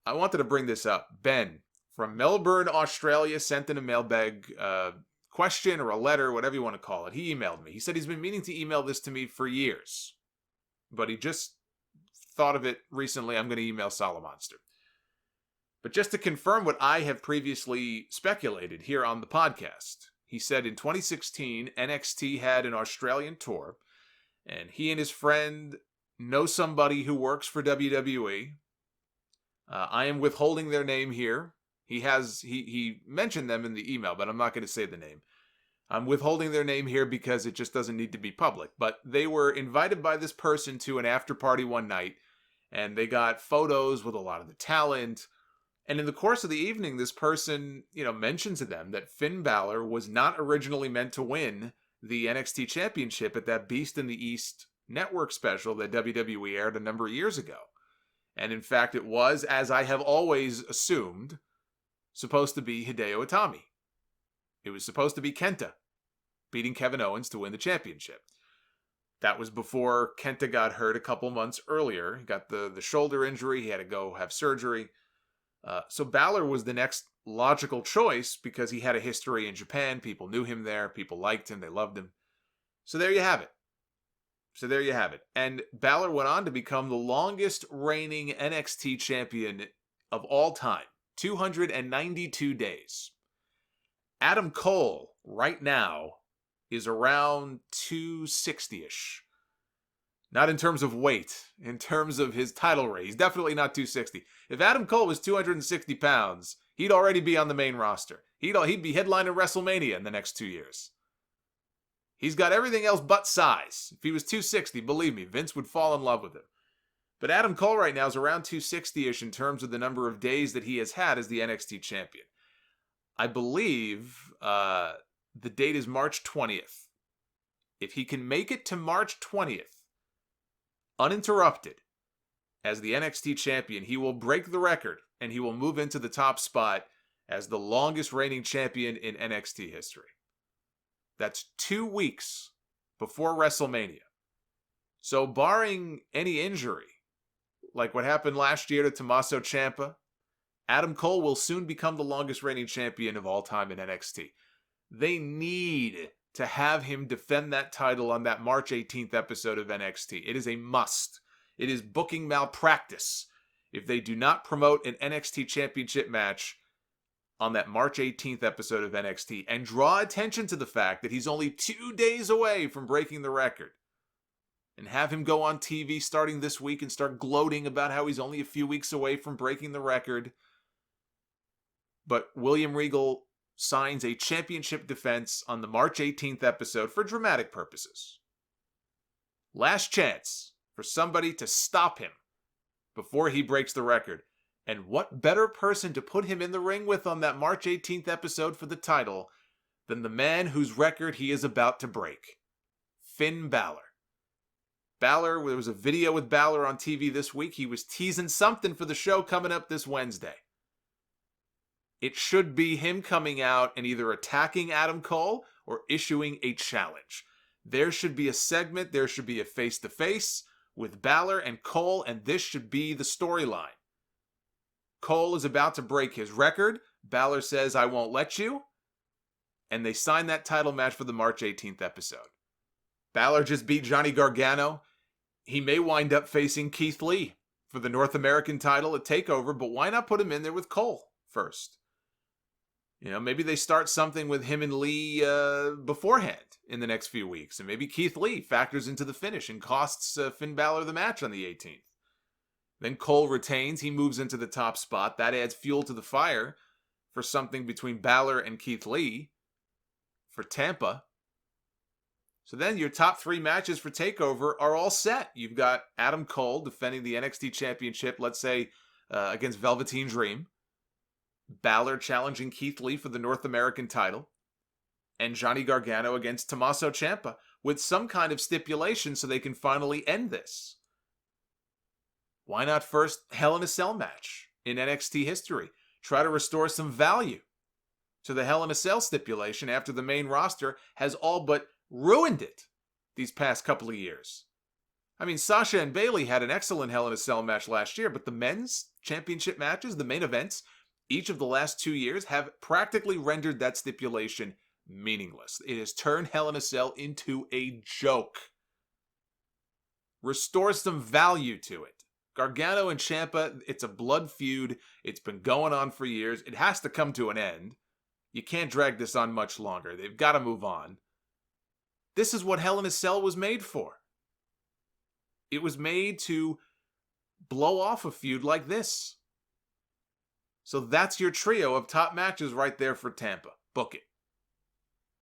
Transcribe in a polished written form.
I wanted to bring this up. Ben from Melbourne, Australia, sent in a mailbag question or a letter, whatever you want to call it. He emailed me. He said he's been meaning to email this to me for years, but he just thought of it recently. I'm going to email Solomonster. But just to confirm what I have previously speculated here on the podcast, he said in 2016, NXT had an Australian tour, and he and his friend know somebody who works for WWE. I am withholding their name here. He mentioned them in the email, but I'm not going to say the name. I'm withholding their name here because it just doesn't need to be public. But they were invited by this person to an after party one night, and they got photos with a lot of the talent. And in the course of the evening, this person, mentioned to them that Finn Balor was not originally meant to win the NXT Championship at that Beast in the East network special that WWE aired a number of years ago. And in fact, it was, as I have always assumed, supposed to be Hideo Itami. It was supposed to be Kenta beating Kevin Owens to win the championship. That was before Kenta got hurt a couple months earlier. He got the shoulder injury. He had to go have surgery. So Balor was the next logical choice because he had a history in Japan. People knew him there. People liked him. They loved him. So there you have it. And Balor went on to become the longest reigning NXT champion of all time. 292 days. Adam Cole, right now, is around 260-ish. Not in terms of weight, in terms of his title reign. He's definitely not 260. If Adam Cole was 260 pounds, he'd already be on the main roster. He'd be headlining WrestleMania in the next 2 years. He's got everything else but size. If he was 260, believe me, Vince would fall in love with him. But Adam Cole right now is around 260-ish in terms of the number of days that he has had as the NXT champion. I believe the date is March 20th. If he can make it to March 20th, uninterrupted, as the NXT champion, he will break the record and he will move into the top spot as the longest reigning champion in NXT history. That's 2 weeks before WrestleMania. So barring any injury, like what happened last year to Tommaso Ciampa, Adam Cole will soon become the longest reigning champion of all time in NXT. They need to have him defend that title on that March 18th episode of NXT. It is a must. It is booking malpractice if they do not promote an NXT championship match on that March 18th episode of NXT and draw attention to the fact that he's only 2 days away from breaking the record. And have him go on TV starting this week and start gloating about how he's only a few weeks away from breaking the record. But William Regal signs a championship defense on the March 18th episode for dramatic purposes. Last chance for somebody to stop him before he breaks the record. And what better person to put him in the ring with on that March 18th episode for the title than the man whose record he is about to break? Finn Balor. There was a video with Balor on TV this week. He was teasing something for the show coming up this Wednesday. It should be him coming out and either attacking Adam Cole or issuing a challenge. There should be a segment, there should be a face-to-face with Balor and Cole, and this should be the storyline. Cole is about to break his record. Balor says, "I won't let you." And they sign that title match for the March 18th episode. Balor just beat Johnny Gargano. He may wind up facing Keith Lee for the North American title at TakeOver, but why not put him in there with Cole first? Maybe they start something with him and Lee beforehand in the next few weeks, and maybe Keith Lee factors into the finish and costs Finn Balor the match on the 18th. Then Cole retains. He moves into the top spot. That adds fuel to the fire for something between Balor and Keith Lee for Tampa. So then your top 3 matches for TakeOver are all set. You've got Adam Cole defending the NXT Championship, let's say, against Velveteen Dream. Balor challenging Keith Lee for the North American title. And Johnny Gargano against Tommaso Ciampa with some kind of stipulation so they can finally end this. Why not first Hell in a Cell match in NXT history? Try to restore some value to the Hell in a Cell stipulation after the main roster has all but ruined it these past couple of years. I mean, Sasha and Bayley had an excellent Hell in a Cell match last year, but the men's championship matches, the main events, each of the last 2 years have practically rendered that stipulation meaningless. It has turned Hell in a Cell into a joke. Restore some value to it. Gargano and Ciampa, it's a blood feud. It's been going on for years. It has to come to an end. You can't drag this on much longer. They've got to move on. This is what Hell in a Cell was made for. It was made to blow off a feud like this. So that's your trio of top matches right there for Tampa. Book it.